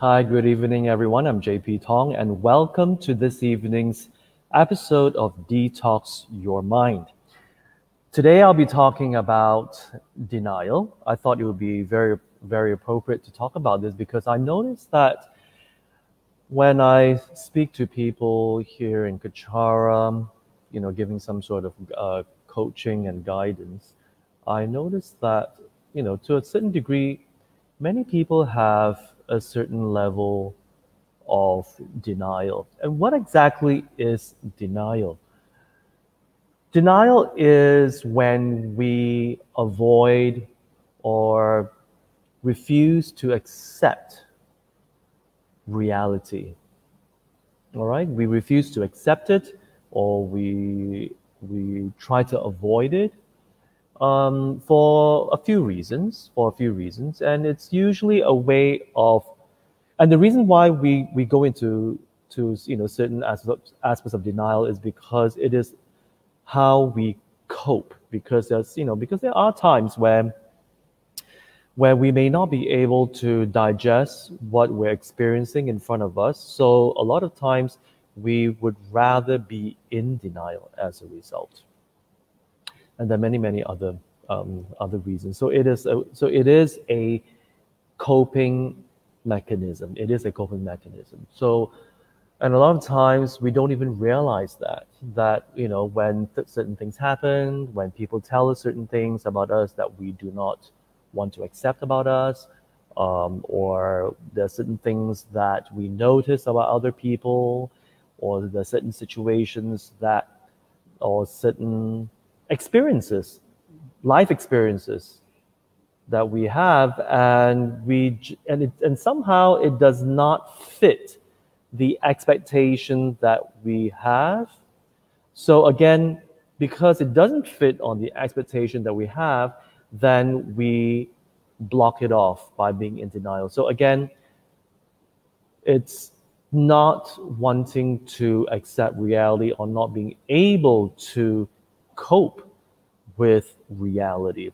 Hi, good evening, everyone. I'm JP Tong, and welcome to this evening's episode of Detox Your Mind. Today, I'll be talking about denial. I thought it would be very appropriate to talk about this because I noticed that when I speak to people here in Kechara, giving some sort of coaching and guidance, I noticed that, to a certain degree, many people have a certain level of denial. And what exactly is denial? Denial is when we avoid or refuse to accept reality. All right? We refuse to accept it, or we try to avoid it for a few reasons. And it's usually a way of, and the reason why we go into certain aspects of denial is because it is how we cope. Because there are times where we may not be able to digest what we're experiencing in front of us. So a lot of times we would rather be in denial as a result. And there are many other reasons. So it is a coping mechanism. It is a coping mechanism. So, and a lot of times we don't even realize that when certain things happen, when people tell us certain things about us that we do not want to accept about us, or there's certain things that we notice about other people, or there's certain situations or certain experiences, life experiences that we have, and somehow it does not fit the expectation that we have. So again, because it doesn't fit on the expectation that we have, then we block it off by being in denial. So again, it's not wanting to accept reality or not being able to cope with reality.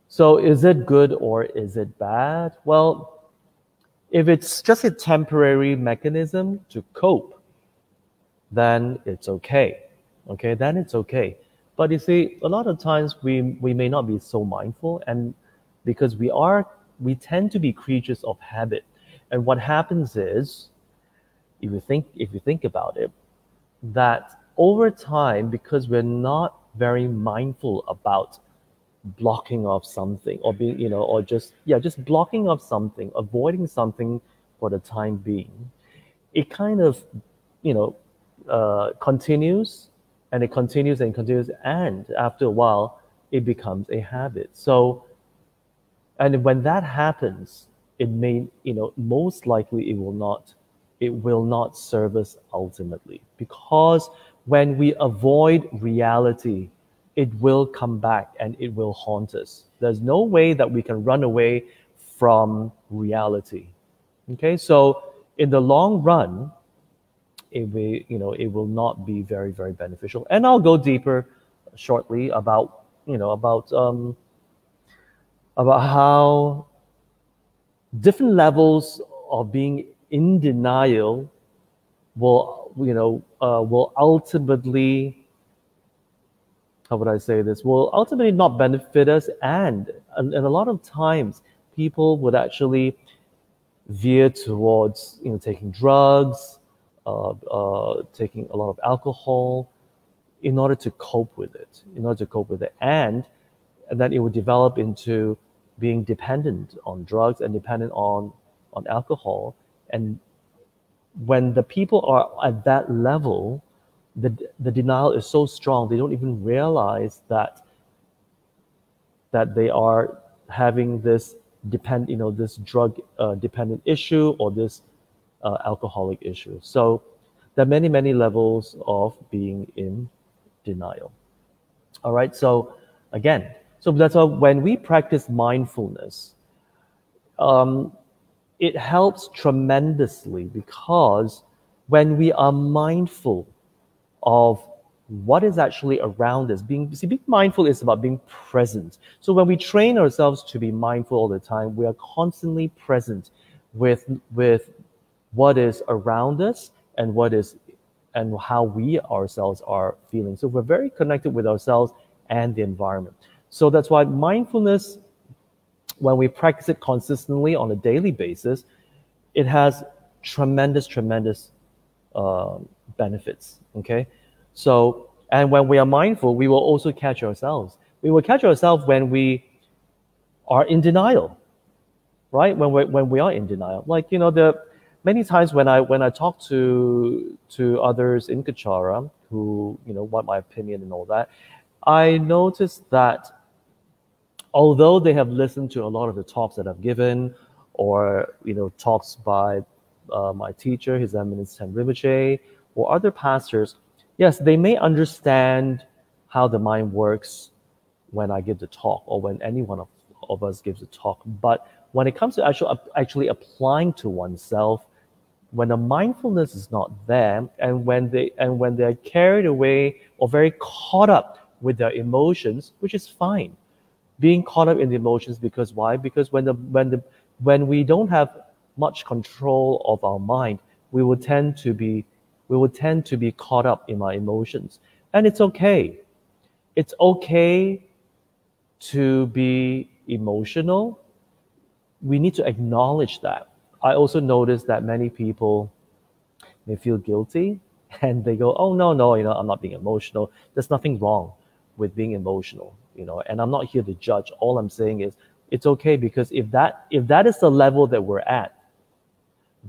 So is it good or is it bad? Well, if it's just a temporary mechanism to cope, then it's okay. Okay, then it's okay. But you see, a lot of times we may not be so mindful, and because we tend to be creatures of habit. And what happens is, if you think about it, that over time, because we're not very mindful about blocking off something, or being, or just blocking off something, avoiding something for the time being, it kind of, continues, and it continues and continues, and after a while, it becomes a habit. So, and when that happens, it may, most likely it will not serve us ultimately, because when we avoid reality, it will come back and it will haunt us. There's no way that we can run away from reality. Okay, so in the long run, it will not be very beneficial. And I'll go deeper shortly about how different levels of being in denial will ultimately, how would I say this, will ultimately not benefit us, and a lot of times people would actually veer towards taking drugs, taking a lot of alcohol in order to cope with it, and then it would develop into being dependent on drugs and dependent on alcohol. And when the people are at that level, the denial is so strong, they don't even realize that they are having this this drug dependent issue, or this alcoholic issue. So there are many levels of being in denial. All right, so again, so that's why when we practice mindfulness, it helps tremendously, because when we are mindful of what is actually around us, being mindful is about being present. So when we train ourselves to be mindful all the time, we are constantly present with what is around us and how we ourselves are feeling. So we're very connected with ourselves and the environment. So that's why mindfulness, when we practice it consistently on a daily basis, it has tremendous benefits. Okay, so, and when we are mindful, we will also catch ourselves. We will catch ourselves when we are in denial, right? When we are in denial, like, you know, the many times when I talk to others in Kechara who, you know, want my opinion and all that, I noticed that although they have listened to a lot of the talks that I've given, or, you know, talks by my teacher, His Eminence Ten Rinpoche, or other pastors, yes, they may understand how the mind works when I give the talk, or when any one of us gives a talk. But when it comes to actually applying to oneself, when the mindfulness is not there, and when they're carried away or very caught up with their emotions, which is fine, being caught up in the emotions, because why? Because when we don't have much control of our mind, we will tend to be caught up in our emotions, and it's okay. It's okay to be emotional. We need to acknowledge that. I also notice that many people may feel guilty and they go, "Oh, no, you know, I'm not being emotional." There's nothing wrong with being emotional, you know, and I'm not here to judge. All I'm saying is it's okay, because if that is the level that we're at,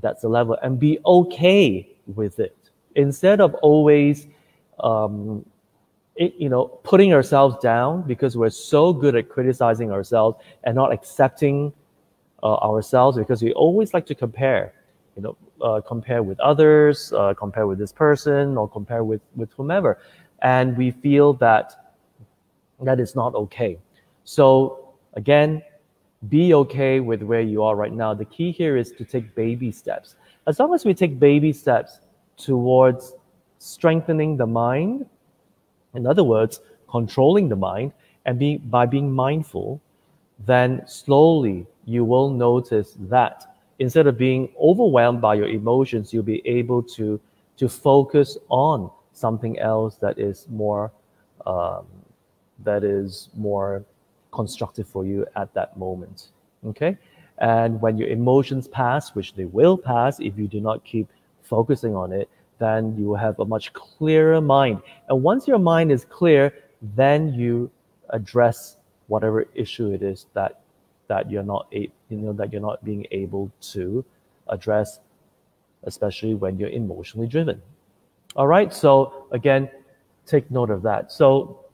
that's the level, and be okay with it, instead of always you know, putting ourselves down because we're so good at criticizing ourselves and not accepting ourselves, because we always like to compare, you know, compare with others, compare with this person, or compare with whomever, and we feel that is not okay. So again, be okay with where you are right now. The key here is to take baby steps. As long as we take baby steps towards strengthening the mind, in other words, controlling the mind, and by being mindful, then slowly you will notice that instead of being overwhelmed by your emotions, you'll be able to focus on something else that is more constructive for you at that moment. Okay, and when your emotions pass, which they will pass if you do not keep focusing on it, then you will have a much clearer mind. And once your mind is clear, then you address whatever issue it is that you're not being able to address, especially when you're emotionally driven. All right, so again, take note of that. So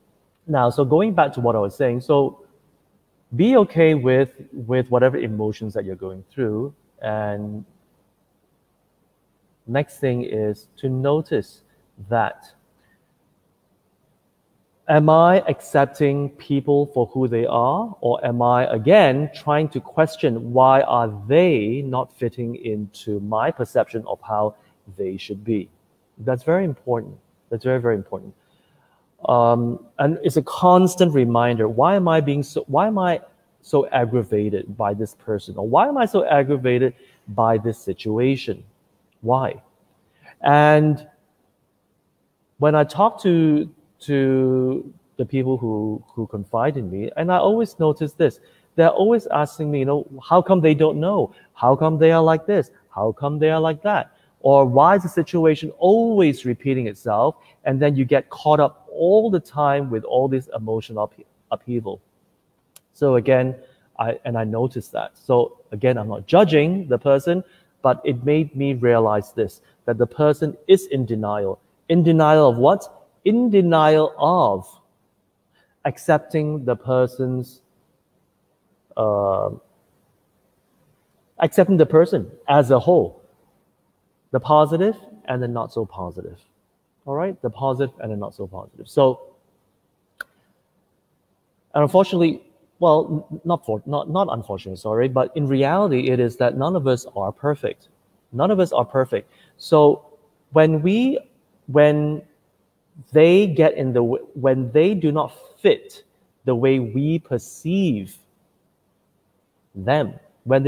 going back to what I was saying, so be okay with whatever emotions that you're going through, and next thing is to notice that, am I accepting people for who they are, or am I, again, trying to question why are they not fitting into my perception of how they should be? That's very important. That's very, very important. And it's a constant reminder, why am I so aggravated by this person? Or why am I so aggravated by this situation? Why? And when I talk to the people who confide in me, and I always notice this, they're always asking me, you know, how come they don't know? How come they are like this? How come they are like that? Or why is the situation always repeating itself? And then you get caught up all the time with all this emotional upheaval. So again, I noticed that. So again, I'm not judging the person, but it made me realize this, that the person is in denial. In denial of what? In denial of accepting the person's, accepting the person as a whole, the positive and the not so positive. All right, the positive and the not so positive. So, and unfortunately, well, not unfortunately, sorry, but in reality, it is that none of us are perfect. None of us are perfect. So when they get in the way, when they do not fit the way we perceive them, when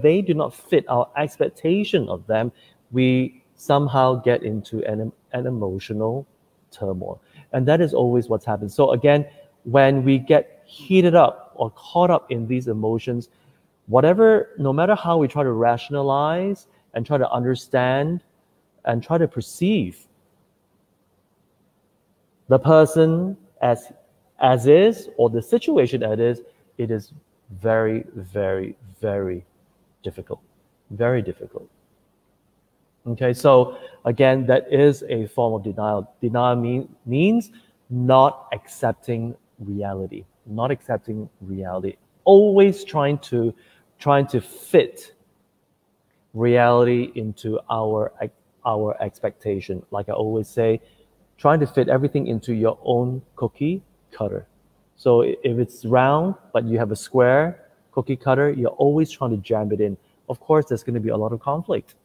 they do not fit our expectation of them, we somehow get into an emotional turmoil. And that is always what's happened. So again, when we get heated up or caught up in these emotions, no matter how we try to rationalize and try to understand and try to perceive the person as is, or the situation as is, it is very, very, very difficult. Very difficult. Okay, so again, that is a form of denial. Denial means not accepting reality. Not accepting reality. Always trying to fit reality into our expectation. Like I always say, trying to fit everything into your own cookie cutter. So if it's round, but you have a square cookie cutter, you're always trying to jam it in. Of course, there's going to be a lot of conflict.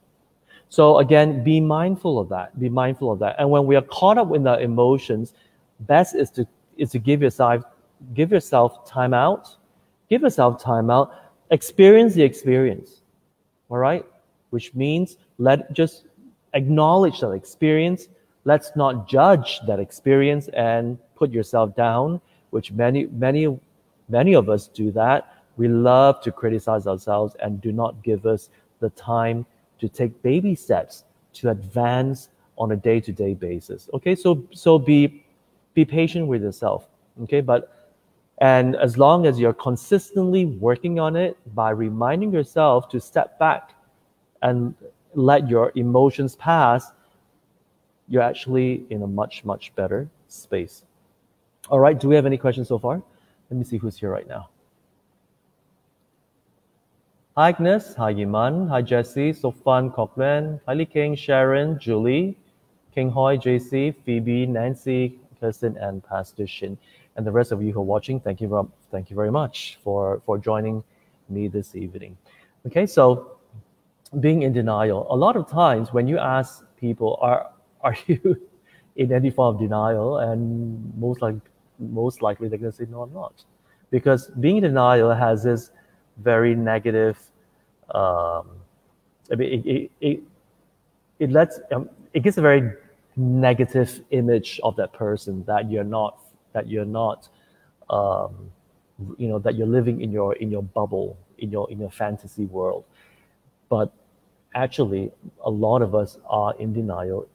So again, be mindful of that. Be mindful of that. And when we are caught up in the emotions, best is to give yourself time out. Give yourself time out. Experience the experience. All right? Which means just acknowledge that experience. Let's not judge that experience and put yourself down, which many of us do that. We love to criticize ourselves and do not give us the time to take baby steps to advance on a day-to-day basis. Okay, so be patient with yourself. Okay, and as long as you're consistently working on it by reminding yourself to step back and let your emotions pass, you're actually in a much, much better space. All right, do we have any questions so far? Let me see who's here right now. Hi Agnes, hi Yiman, hi Jessie, Sofan, Cochran, hi Lee King, Sharon, Julie, King Hoy, JC, Phoebe, Nancy, Kirsten, and Pastor Shin. And the rest of you who are watching, thank you very much for joining me this evening. Okay, so being in denial. A lot of times when you ask people, are you in any form of denial? And most likely they're going to say, no, I'm not. Because being in denial has this very negative, it gives a very negative image of that person, that you're not, that you're living in your bubble, in your fantasy world. But actually, a lot of us are in denial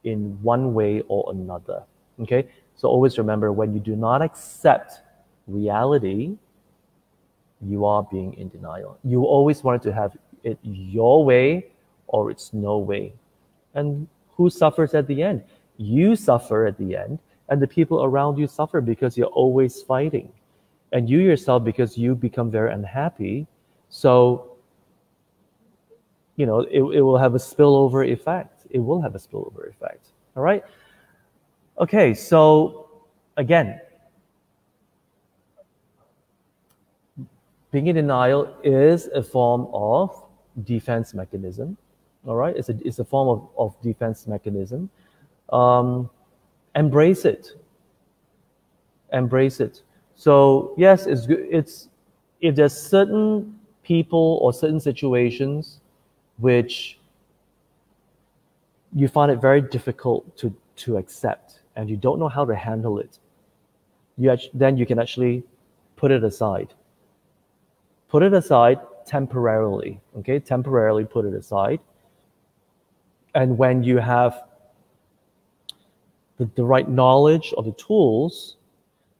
in one way or another. Okay, so always remember, when you do not accept reality, you are being in denial. You always want to have it your way or it's no way. And who suffers at the end? You suffer at the end, and the people around you suffer because you're always fighting. And you yourself, because you become very unhappy. So, it will have a spillover effect. It will have a spillover effect. All right? Okay, so again, being in denial is a form of defense mechanism. All right, it's a form of defense mechanism. Embrace it. Embrace it. So yes, it's good. If there's certain people or certain situations which you find it very difficult to accept and you don't know how to handle it, then you can actually put it aside. Put it aside temporarily, okay? Temporarily put it aside. And when you have the right knowledge of the tools,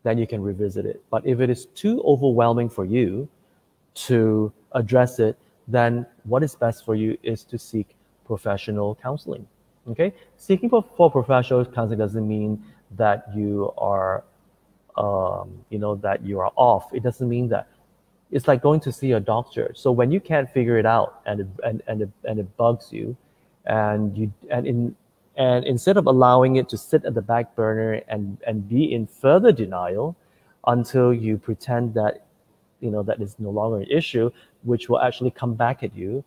then you can revisit it. But if it is too overwhelming for you to address it, then what is best for you is to seek professional counseling, okay? Seeking for professional counseling doesn't mean that you are, that you are off. It doesn't mean that. It's like going to see a doctor. So when you can't figure it out and it bugs you, and instead of allowing it to sit at the back burner and be in further denial until you pretend that that is no longer an issue, which will actually come back at you,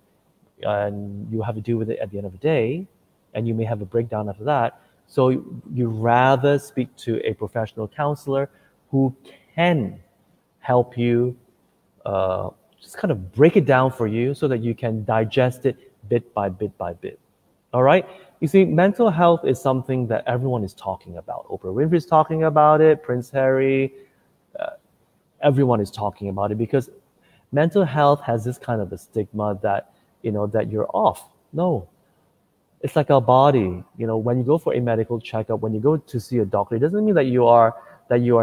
and you have to deal with it at the end of the day, and you may have a breakdown after that. So you rather speak to a professional counselor who can help you just kind of break it down for you so that you can digest it bit by bit by bit. All right? You see, mental health is something that everyone is talking about. Oprah Winfrey is talking about it, Prince Harry, everyone is talking about it, because mental health has this kind of a stigma that, that you're off. No. It's like our body. When you go for a medical checkup, when you go to see a doctor, it doesn't mean that you are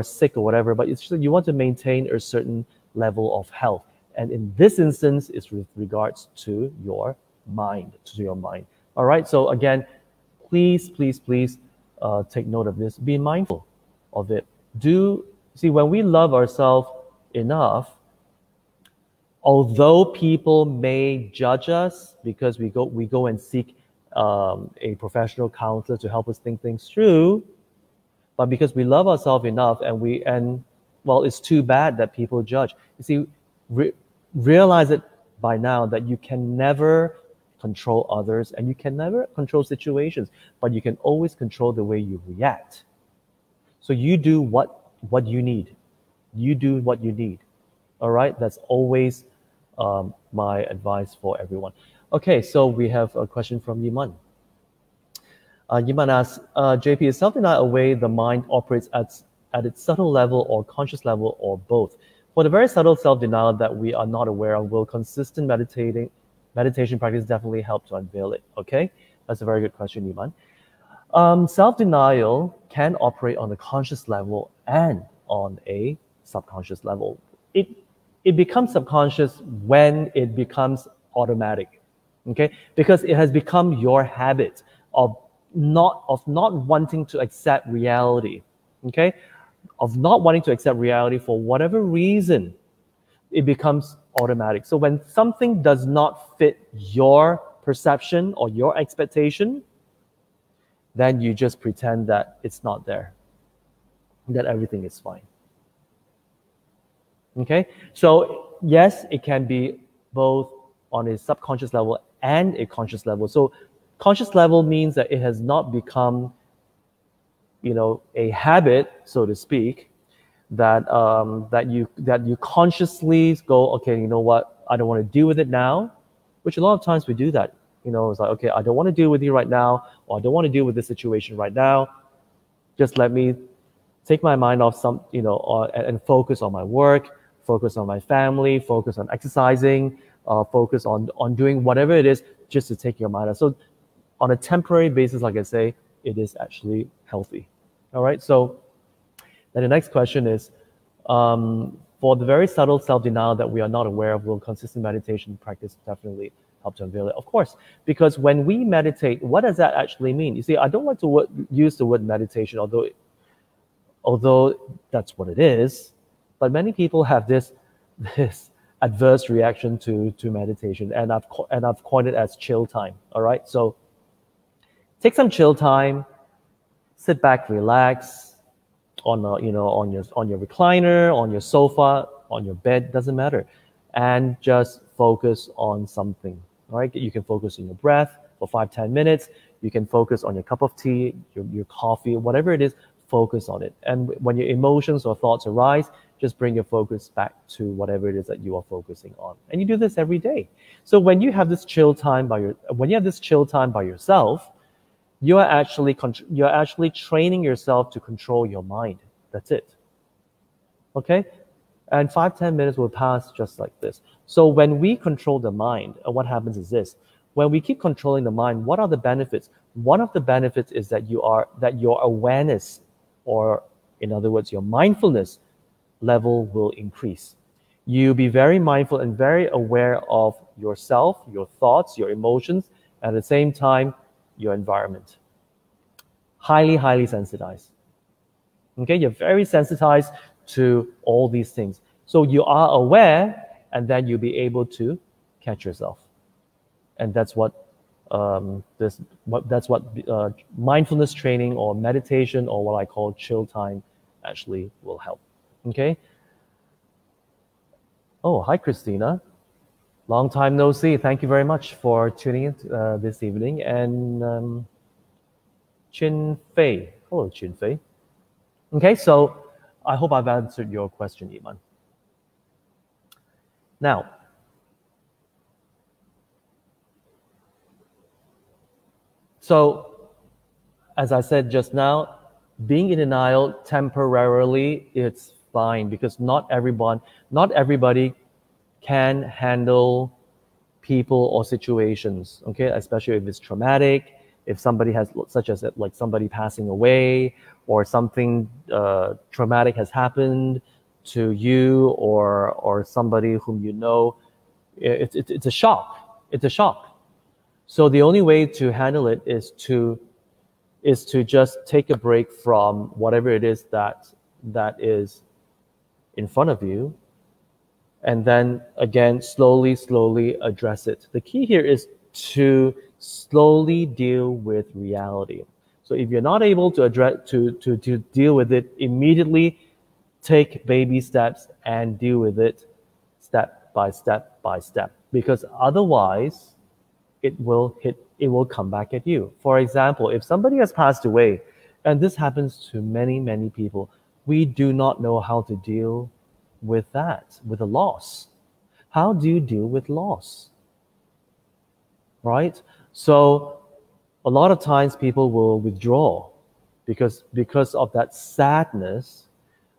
sick or whatever, but it's just that you want to maintain a certain level of health. And in this instance, it's with regards to your mind, All right. So again, please take note of this. Be mindful of it. See, when we love ourselves enough, although people may judge us because we go and seek a professional counselor to help us think things through, but because we love ourselves enough, and it's too bad that people judge. You see, realize it by now that you can never control others and you can never control situations, but you can always control the way you react. So you do what you need. You do what you need. All right? That's always my advice for everyone. Okay, so we have a question from Yiman. Yiman asks, JP, is self-denial a way the mind operates at its subtle level or conscious level, or both? For the very subtle self-denial that we are not aware of, will consistent meditation practice definitely help to unveil it? Okay, that's a very good question, Yiman. Self-denial can operate on a conscious level and on a subconscious level. It becomes subconscious when it becomes automatic, okay? Because it has become your habit of not wanting to accept reality, okay? Of not wanting to accept reality for whatever reason, it becomes automatic. So when something does not fit your perception or your expectation, then you just pretend that it's not there, that everything is fine. Okay, so yes, it can be both on a subconscious level and a conscious level. So conscious level means that it has not become, a habit, so to speak, that you consciously go, okay, you know what, I don't want to deal with it now, which a lot of times we do that. It's like, okay, I don't want to deal with you right now, or I don't want to deal with this situation right now. Just let me take my mind off and focus on my work, focus on my family, focus on exercising, focus on doing whatever it is just to take your mind off. So on a temporary basis, like I say, it is actually healthy. All right, so then the next question is, for the very subtle self-denial that we are not aware of, will consistent meditation practice definitely help to unveil it? Of course, because when we meditate, what does that actually mean? You see, I don't like to use the word meditation, although that's what it is, but many people have this adverse reaction to meditation, and I've coined it as chill time. All right, so take some chill time, sit back, relax on your recliner, on your sofa, on your bed, doesn't matter, and just focus on something. All right, you can focus on your breath for 5-10 minutes. You can focus on your cup of tea, your coffee, whatever it is. Focus on it. And when your emotions or thoughts arise, just bring your focus back to whatever it is that you are focusing on. And you do this every day. So when you have this chill time by yourself, you are actually training yourself to control your mind. That's it. Okay? And 5-10 minutes will pass just like this. So when we control the mind, what happens is this. When we keep controlling the mind, what are the benefits? One of the benefits is that your awareness, or in other words, your mindfulness level will increase. You'll be very mindful and very aware of yourself, your thoughts, your emotions, and at the same time, your environment. Highly sensitized. Okay, you're very sensitized to all these things. So you are aware, and then you'll be able to catch yourself. And that's what mindfulness training or meditation, or what I call chill time, actually will help. Okay. Oh, hi, Christina. Long time no see. Thank you very much for tuning in this evening. And Chin Fei. Hello, Chin Fei. Okay, so I hope I've answered your question, Iman. Now, So, as I said just now, being in denial temporarily, it's fine because not everybody can handle people or situations, okay? Especially if it's traumatic, if somebody has, such as like somebody passing away or something traumatic has happened to you or somebody whom you know, it's a shock. It's a shock. So the only way to handle it is to just take a break from whatever it is that is in front of you, and then again slowly address it. The key here is to slowly deal with reality. So if you're not able to address to deal with it immediately, take baby steps and deal with it step by step, because otherwise it will come back at you. For example, if somebody has passed away, and this happens to many people, we do not know how to deal with that, with a loss. How do you deal with loss? Right? So a lot of times people will withdraw because of that sadness.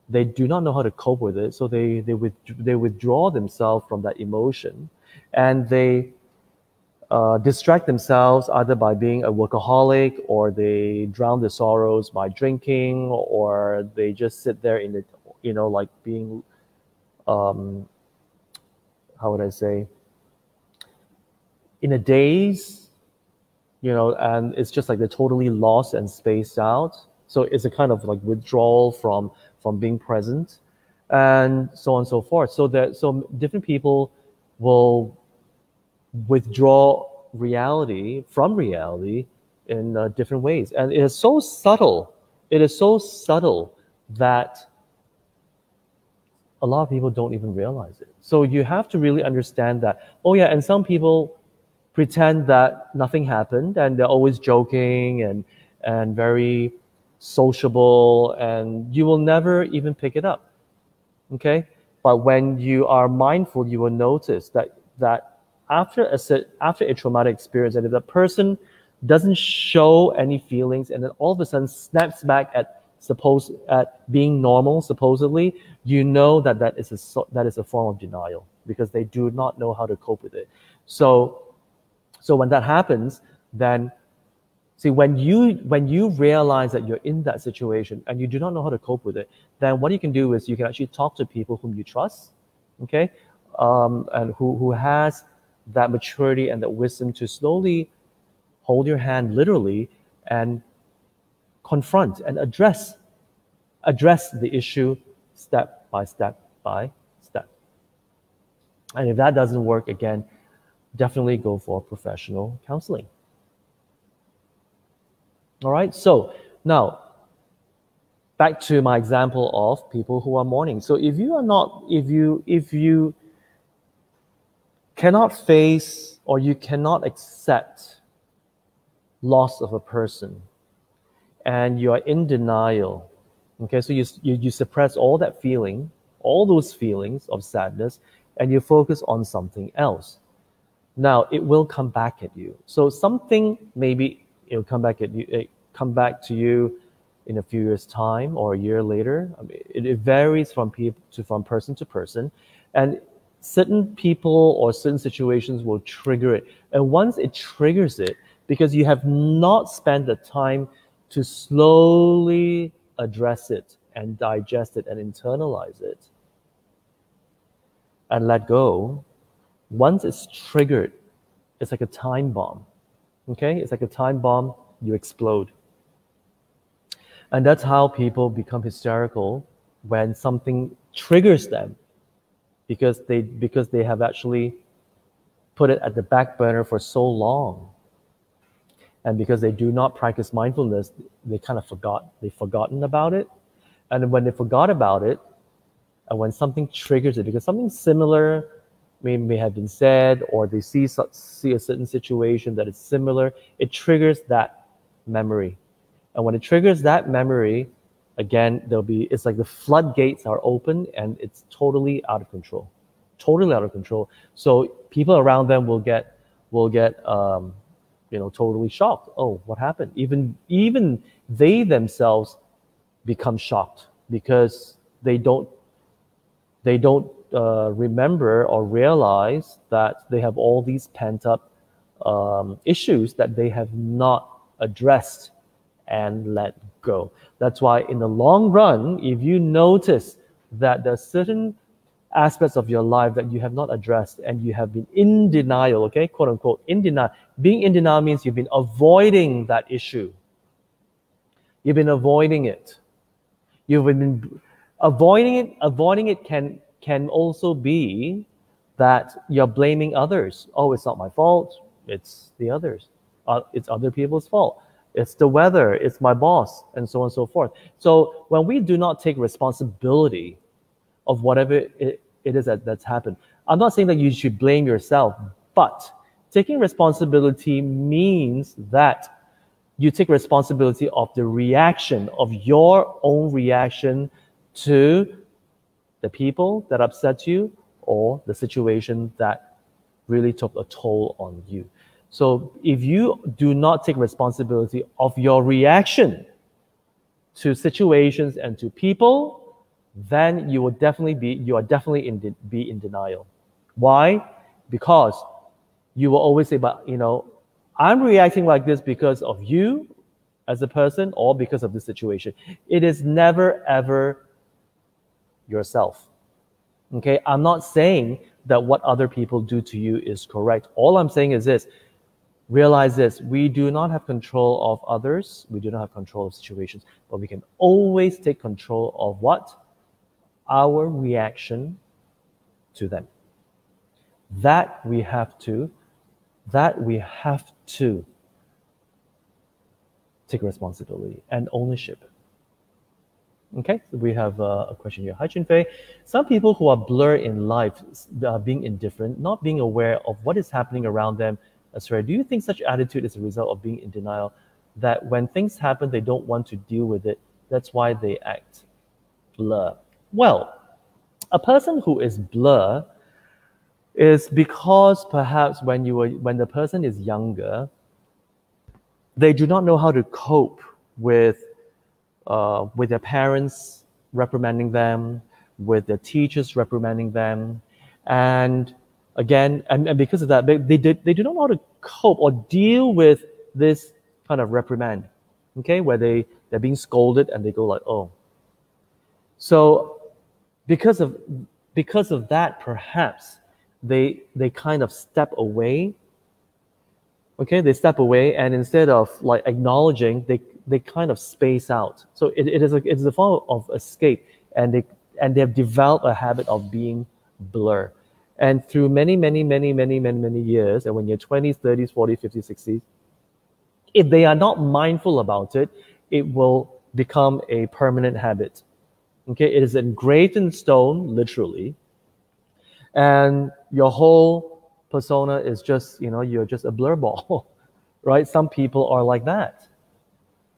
They do not know how to cope with it, so they withdraw themselves from that emotion, and they distract themselves either by being a workaholic, or they drown their sorrows by drinking, or they just sit there in the, like being, how would I say, in a daze, and it's just like they're totally lost and spaced out. So it's a kind of like withdrawal from being present, and so on and so forth. So different people will withdraw from reality in different ways, and it is so subtle. It is so subtle that a lot of people don't even realize it. So you have to really understand that. Oh yeah, and some people pretend that nothing happened, and they're always joking and very sociable, and you will never even pick it up. Okay, but when you are mindful, you will notice that after a traumatic experience, and if the person doesn't show any feelings, and then all of a sudden snaps back at being normal, supposedly, you know that is a form of denial, because they do not know how to cope with it. So when that happens, then see, when you realize that you're in that situation and you do not know how to cope with it, then what you can do is you can actually talk to people whom you trust, okay, and who has that maturity and that wisdom to slowly hold your hand, literally, and confront and address the issue step by step by step. And if that doesn't work, again, definitely go for professional counseling. All right, so now back to my example of people who are mourning. So if you cannot face, or you cannot accept loss of a person, and you are in denial, okay, so you suppress all those feelings of sadness, and you focus on something else. Now it will come back at you. So something, maybe it'll come back to you in a few years' time or a year later. I mean, it varies from person to person, and certain people or certain situations will trigger it. And once it triggers it, because you have not spent the time to slowly address it and digest it and internalize it and let go, once it's triggered, it's like a time bomb. Okay? It's like a time bomb, you explode. And that's how people become hysterical when something triggers them, because they have actually put it at the back burner for so long. And because they do not practice mindfulness, they've forgotten about it. And when they forgot about it, and when something triggers it, because something similar may have been said, or they see a certain situation that is similar, it triggers that memory. And when it triggers that memory, again, it's like the floodgates are open, and it's totally out of control. Totally out of control. So people around them will get totally shocked. Oh, what happened? Even they themselves become shocked because they don't remember or realize that they have all these pent up issues that they have not addressed and let go. That's why in the long run, if you notice that there are certain aspects of your life that you have not addressed and you have been in denial, okay, quote unquote, in denial. Being in denial means you've been avoiding that issue. You've been avoiding it. You've been avoiding it. Avoiding it can also be that you're blaming others. Oh, it's not my fault. It's the others. It's other people's fault. It's the weather. It's my boss, and so on and so forth. So when we do not take responsibility of whatever it is that's happened, I'm not saying that you should blame yourself, but taking responsibility means that you take responsibility of the reaction, of your own reaction to the people that upset you or the situation that really took a toll on you. So if you do not take responsibility of your reaction to situations and to people, then you are definitely be in denial. Why? Because you will always say, but I'm reacting like this because of you as a person or because of this situation. It is never ever yourself. Okay, I'm not saying that what other people do to you is correct. All I'm saying is this: realize this, we do not have control of others, we do not have control of situations, but we can always take control of what? Our reaction to them. That we have to take responsibility and ownership. Okay, so we have a question here. Hi, Chin-Fei. Some people who are blurred in life, being indifferent, not being aware of what is happening around them, do you think such attitude is a result of being in denial, that when things happen, they don't want to deal with it? That's why they act blur. Well, a person who is blur is because perhaps when the person is younger, they do not know how to cope with their parents reprimanding them, with their teachers reprimanding them, and again, and because of that, they do not know how to cope or deal with this kind of reprimand, okay, where they're being scolded and they go like, oh. So because of that, perhaps they kind of step away. Okay, they step away, and instead of like acknowledging, they kind of space out. So it's a form of escape, and they have developed a habit of being blur. And through many years, and when you're 20s, 30s, 40s, 50s, 60s, if they are not mindful about it, it will become a permanent habit. Okay, it is engraved in stone, literally, and your whole persona is just, you're just a blur ball, right? Some people are like that.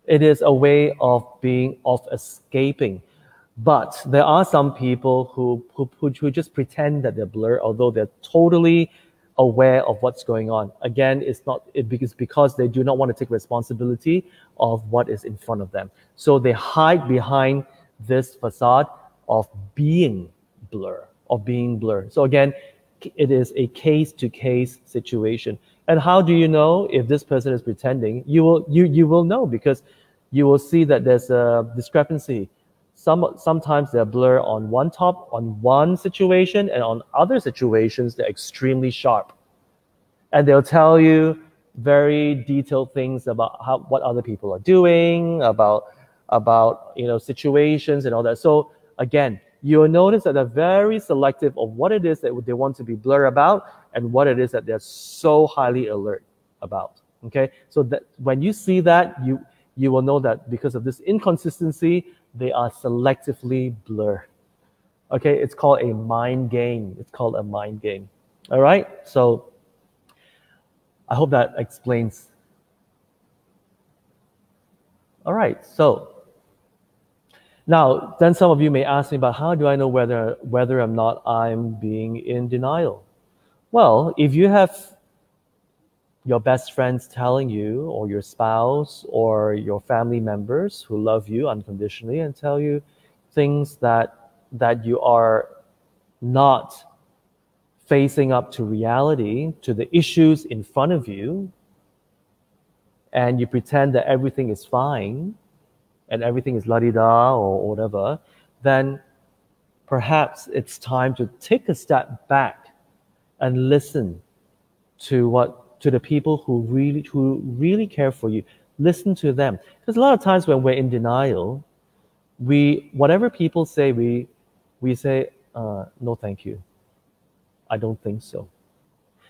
It is a way of escaping. But there are some people who just pretend that they're blur, although they're totally aware of what's going on. Again, it's because they do not want to take responsibility of what is in front of them. So they hide behind this facade of being blur, So again, it is a case-to-case situation. And how do you know if this person is pretending? You will know, because you will see that there's a discrepancy. Sometimes they're blur on one situation, and on other situations they're extremely sharp. And they'll tell you very detailed things about what other people are doing, about situations and all that. So again, you'll notice that they're very selective of what it is that they want to be blur about and what it is that they're so highly alert about. Okay, so that when you see that, you will know that because of this inconsistency, they are selectively blur. Okay, it's called a mind game. All right, so I hope that explains. All right, so now then some of you may ask me about how do I know whether or not I'm being in denial? Well, if you have your best friends telling you, or your spouse, or your family members who love you unconditionally and tell you things that you are not facing up to reality, to the issues in front of you, and you pretend that everything is fine and everything is la-di-da or whatever, then perhaps it's time to take a step back and listen to the people who really care for you. Listen to them. Because a lot of times when we're in denial, whatever people say, we say, no, thank you. I don't think so.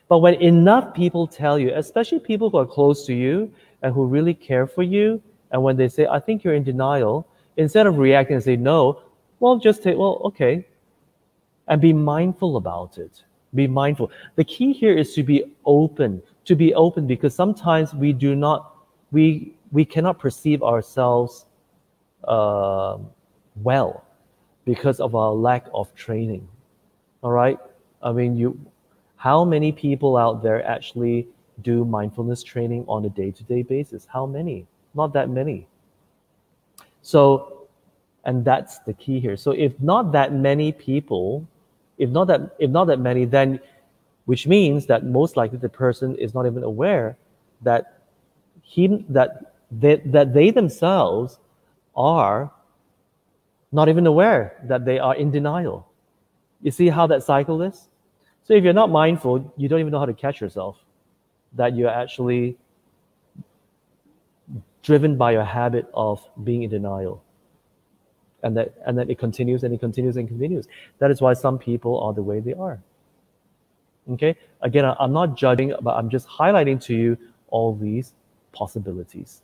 But when enough people tell you, especially people who are close to you and who really care for you, and when they say, I think you're in denial, instead of reacting and say no, well, just say, well, okay, and be mindful about it. Be mindful. The key here is to be open, because sometimes we cannot perceive ourselves well because of our lack of training. All right? I mean, how many people out there actually do mindfulness training on a day-to-day basis? How many? Not that many. So, and that's the key here. So if not that many people, if not that many, then which means that most likely the person is not even aware that they themselves are not even aware that they are in denial. You see how that cycle is? So if you're not mindful, you don't even know how to catch yourself, that you're actually driven by your habit of being in denial. And then it continues and it continues and continues. That is why some people are the way they are. Okay? Again, I'm not judging, but I'm just highlighting to you all these possibilities.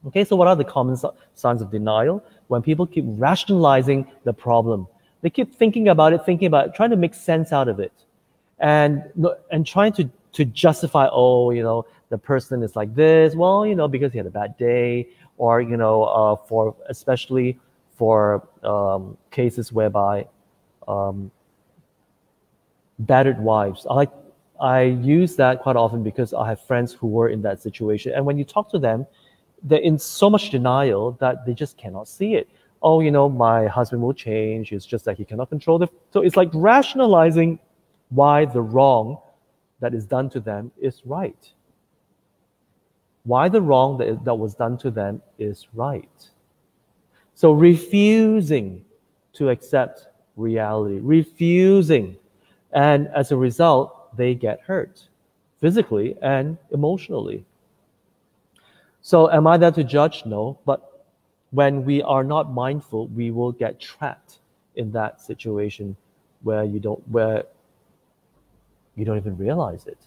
Okay, so what are the common signs of denial? When people keep rationalizing the problem. They keep thinking about it, trying to make sense out of it. And trying to justify, the person is like this, well, because he had a bad day, or, especially for cases whereby battered wives. I use that quite often because I have friends who were in that situation. And when you talk to them, they're in so much denial that they just cannot see it. Oh, my husband will change. It's just that he cannot control So it's like rationalizing why the wrong that is done to them is right. Why the wrong that was done to them is right. So refusing to accept reality, refusing. And as a result, they get hurt physically and emotionally. So am I there to judge? No. But when we are not mindful, we will get trapped in that situation where you don't even realize it.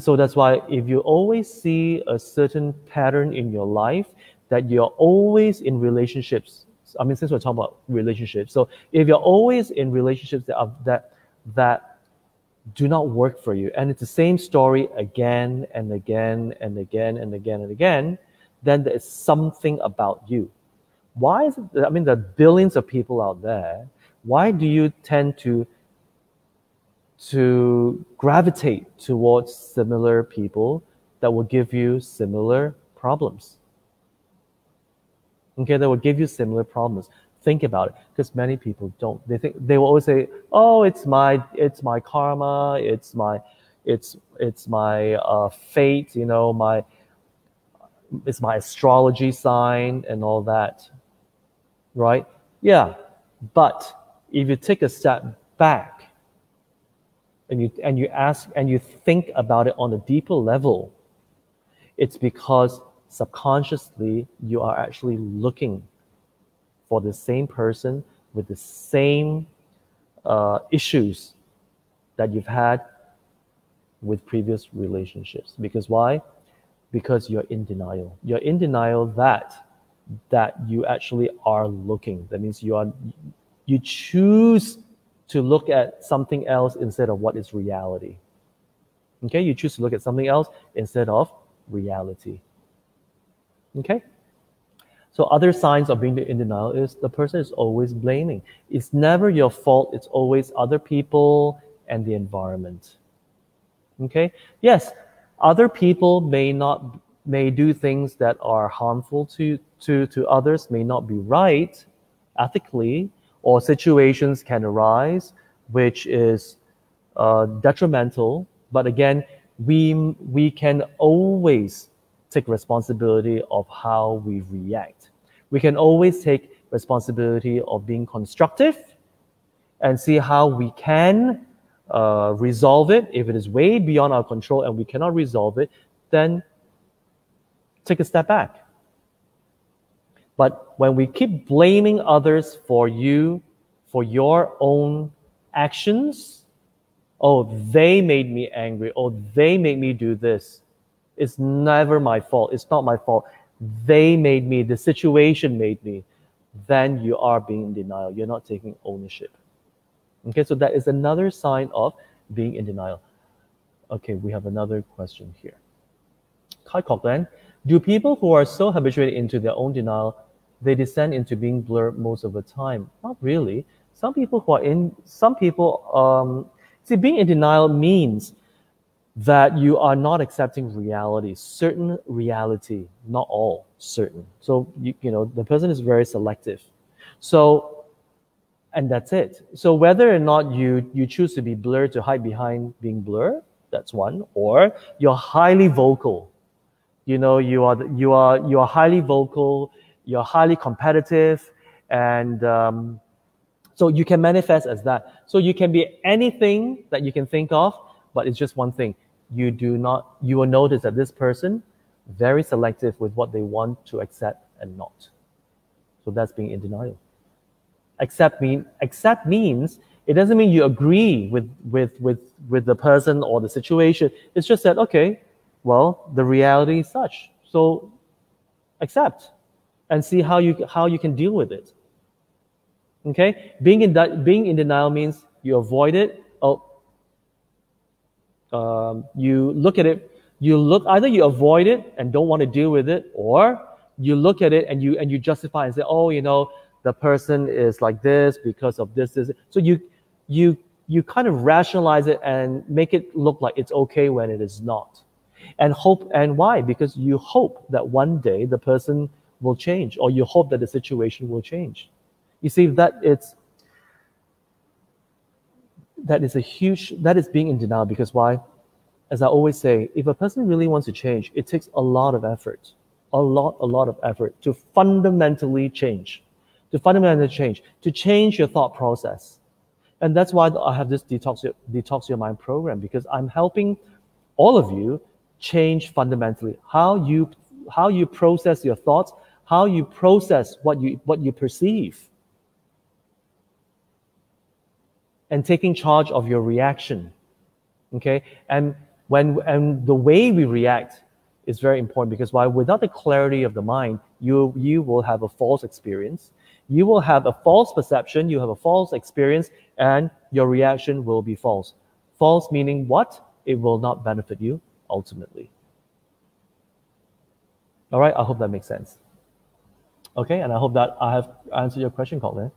So that's why if you always see a certain pattern in your life, that you're always in relationships. I mean, since we're talking about relationships, so if you're always in relationships that do not work for you, and it's the same story again and again and again and again and again, then there is something about you. Why is it? I mean, there are billions of people out there. Why do you tend to gravitate towards similar people that will give you similar problems? Okay, that will give you similar problems. Think about it, because many people don't. They will always say, "Oh, it's my karma, it's my fate, it's my astrology sign and all that." Right? Yeah, but if you take a step back and you ask and you think about it on a deeper level, it's because subconsciously you are actually looking for the same person with the same issues that you've had with previous relationships. Because why? Because you're in denial. You're in denial that you actually are looking. That means you choose to look at something else instead of what is reality. Okay? You choose to look at something else instead of reality. Okay? So other signs of being in denial is the person is always blaming. It's never your fault. It's always other people and the environment. Okay? Yes, Other people may do things that are harmful to others, may not be right ethically, or situations can arise which is detrimental. But again, we can always take responsibility of how we react. We can always take responsibility of being constructive and see how we can resolve it. If it is way beyond our control and we cannot resolve it, then take a step back. But when we keep blaming others for your own actions, oh, they made me angry, oh, they made me do this. It's never my fault. It's not my fault. They made me, the situation made me. Then you are being in denial. You're not taking ownership. Okay, so that is another sign of being in denial. Okay, we have another question here. Kai Coughlin, do people who are so habituated into their own denial, they descend into being blurred most of the time? Not really. Some people, being in denial means that you are not accepting reality, certain reality, not all, certain. So, the person is very selective. So, and that's it. So whether or not you choose to be blurred, to hide behind being blurred, that's one, or you're highly vocal. You are highly vocal, you're highly competitive, and so you can manifest as that. So you can be anything that you can think of, but it's just one thing. You will notice that this person very selective with what they want to accept and not. So that's being in denial. Accept means it doesn't mean you agree with the person or the situation. It's just that, okay, well, the reality is such. So accept and see how you can deal with it. Okay? Being in denial means you avoid it. You look at it. Either you avoid it and don't want to deal with it, or you look at it and you justify and say, oh, the person is like this because of this. So you kind of rationalize it and make it look like it's okay when it is not. And why? Because you hope that one day the person will change, or you hope that the situation will change. You see, that is being in denial. Because why? As I always say, if a person really wants to change, it takes a lot of effort, a lot of effort to fundamentally change. To change your thought process. And that's why I have this Detox Your Mind program, because I'm helping all of you change fundamentally how you process your thoughts, how you process what you perceive, and taking charge of your reaction. Okay? And the way we react is very important, because why? Without the clarity of the mind, you will have a false experience. You will have a false perception, you have a false experience, and your reaction will be false. False meaning what? It will not benefit you ultimately. All right, I hope that makes sense. Okay, and I hope that I have answered your question, Colin.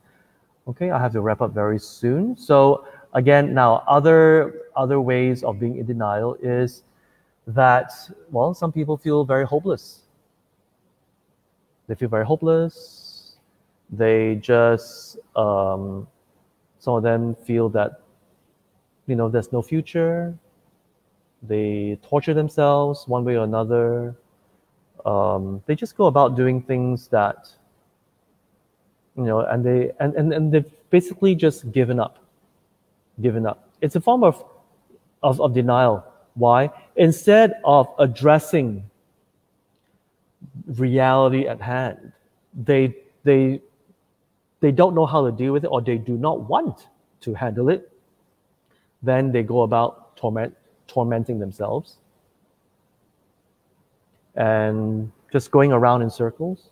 Okay, I have to wrap up very soon. So again, now other ways of being in denial is that, well, some people feel very hopeless. They feel very hopeless. They just, some of them feel that, there's no future. They torture themselves one way or another. They just go about doing things that, and they've basically just given up. It's a form of denial. Why? Instead of addressing reality at hand, they don't know how to deal with it, or they do not want to handle it. Then they go about tormenting themselves and just going around in circles.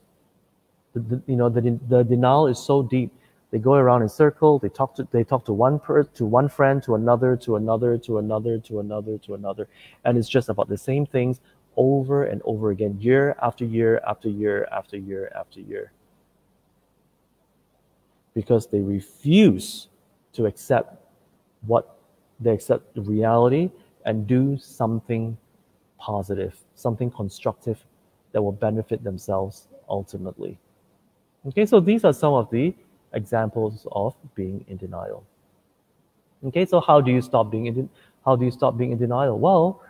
The denial is so deep. They go around in circles. They talk to one friend, to another, to another, to another, to another, to another, and it's just about the same things over and over again, year after year after year after year after year. Because they refuse to accept the reality and do something positive, something constructive that will benefit themselves ultimately. Okay, so these are some of the examples of being in denial. Okay, so how do you stop being in denial? Well,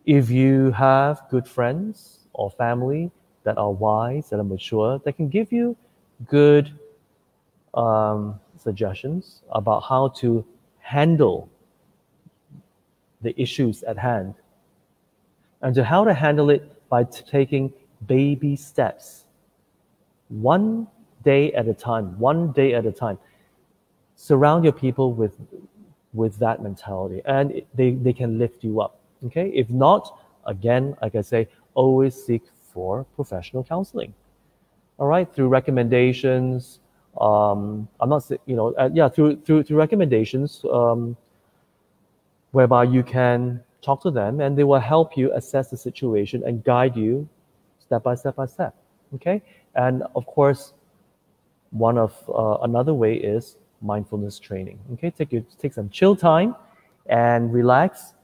if you have good friends or family that are wise, that are mature, that can give you good suggestions about how to handle the issues at hand, and to how to handle it by taking baby steps, one day at a time, one day at a time. Surround your people with that mentality, and they can lift you up. Okay, if not, again, like I say, always seek for professional counseling. All right, through recommendations. I'm not, through recommendations, whereby you can talk to them, and they will help you assess the situation and guide you step by step by step. Okay, and of course, another way is mindfulness training. Okay, take some chill time and relax.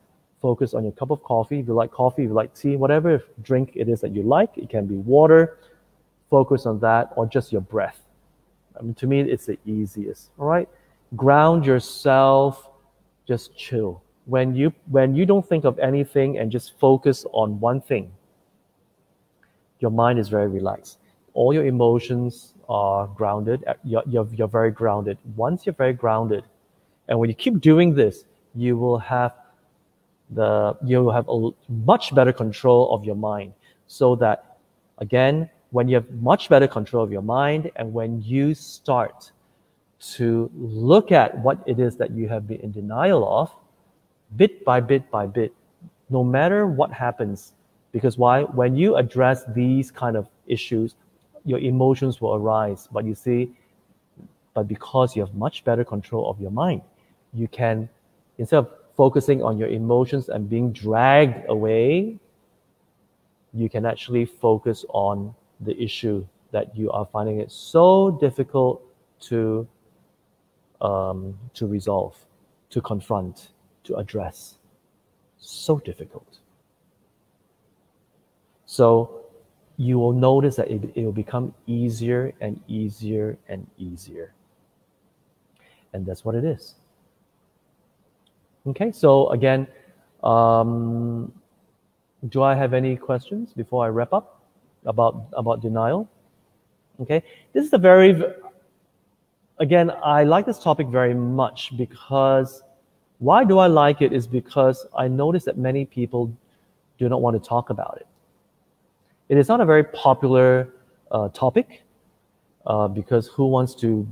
Focus on your cup of coffee. If you like coffee, if you like tea, whatever drink it is that you like, it can be water. Focus on that, or just your breath. I mean, to me, it's the easiest. All right, ground yourself. Just chill. When you don't think of anything and just focus on one thing, your mind is very relaxed. All your emotions are grounded. You're very grounded. Once you're very grounded, and when you keep doing this, you will have a much better control of your mind. So that, again, when you have much better control of your mind, and when you start to look at what it is that you have been in denial of, bit by bit by bit, no matter what happens, because why? When you address these kind of issues, your emotions will arise. But you see, because you have much better control of your mind, you can, instead of focusing on your emotions and being dragged away, you can actually focus on the issue that you are finding it so difficult to resolve, to confront, to address. So difficult. So you will notice that it will become easier and easier and easier. And that's what it is. Okay, so again, do I have any questions before I wrap up about denial? Okay, this is again, I like this topic very much, because why do I like it is because I notice that many people do not want to talk about it. It is not a very popular topic, because who wants to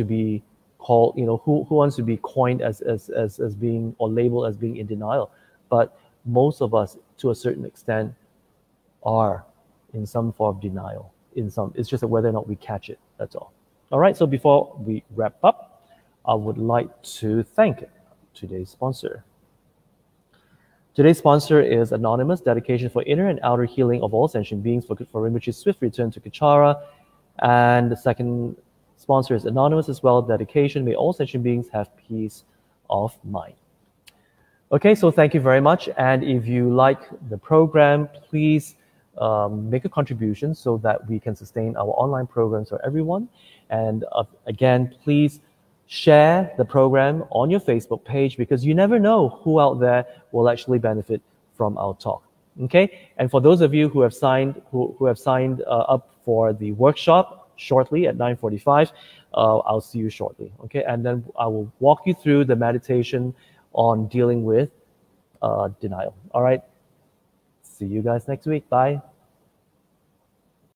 be called, who wants to be coined as being, or labeled as being in denial? But most of us, to a certain extent, are in some form of denial. It's just whether or not we catch it. That's all. All right. So before we wrap up, I would like to thank today's sponsor. Today's sponsor is Anonymous, dedication for inner and outer healing of all sentient beings for Rinpoche's swift return to Kechara. And the second sponsor is Anonymous as well, dedication, may all sentient beings have peace of mind. Okay, so thank you very much. And if you like the program, please make a contribution so that we can sustain our online programs for everyone. And again, please share the program on your Facebook page, because you never know who out there will actually benefit from our talk. Okay, and for those of you who have signed up for the workshop shortly at 9:45, I'll see you shortly. Okay, and then I will walk you through the meditation on dealing with denial. All right, see you guys next week. Bye.